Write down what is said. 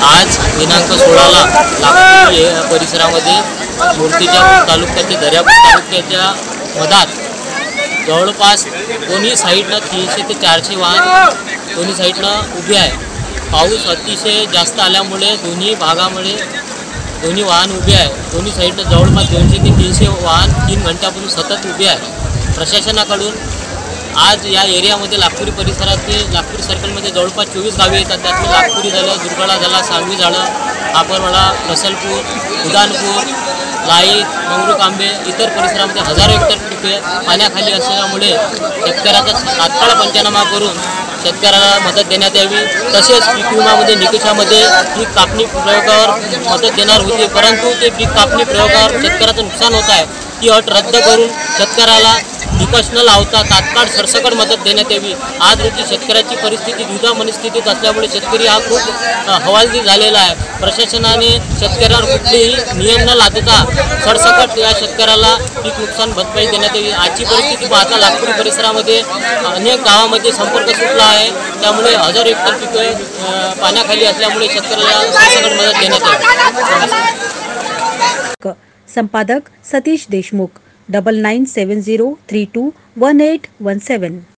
आज दिनांक 16ला लाखोरी या परिसरामध्ये मूर्तिजापूर तालुक्याच्या दर्यापूर तालुक्याच्या मधात जवळपास दोन्ही साईडनं 300 ते 400 वाहन दोन्ही साईडनं उभे आहे। पाऊस अतिशय जास्त आल्यामुळे दोन्ही भागामध्ये दोन्ही वाहन उभे आहे। दोन्ही साईडनं जवळपास 200 ते 300 वाहन 3 घंट्यापासून सतत उभे आहे। प्रशासनाकडून आज या एरियामध्ये लाखोरी परिसरातले लाखोरी सर्कलमध्ये जवळपास 24 गावे येतात। त्यातून लाखोरी झालं, दुर्गडा झाला, सांगवी झालं, आबरवाडा, रसलपूर, उदानपूर, लाई, मंगरुकांबे इतर परिसरामध्ये हजारो हेक्टर पिके पाण्याखाली असल्यामुळे शेतकऱ्याचा तात्काळ पंचनामा करून शेतकऱ्याला मदत देण्यात यावी। तसेच पीक विमामध्ये निकषामध्ये पीक कापणी प्रयोगावर मदत देणार होती, परंतु ते पीक कापणी प्रयोगावर शेतकऱ्याचं नुकसान होत आहे। ती अट रद्द करून शेतकऱ्याला निकष न लावता तात्काळ सरसकट मदत देण्यात यावी। आज रोजी शेतकऱ्याची परिस्थिती द्विधा मनस्थितीत असल्यामुळे शेतकरी हा खूप हवालदिल झालेला आहे। प्रशासनाने शेतकऱ्यावर कुठलेही नियम न लादता सरसकट या शेतकऱ्याला पीक नुकसान भरपाई देण्यात यावी। आजची परिस्थिती पाहता लाखोरी परिसरामध्ये अनेक गावामध्ये संपर्क सुटला आहे, त्यामुळे हजारो हेक्टर पिके पाण्याखाली असल्यामुळे शेतकऱ्याला सरसकट मदत देण्यात यावी। संपादक सतीश देशमुख 9970321817।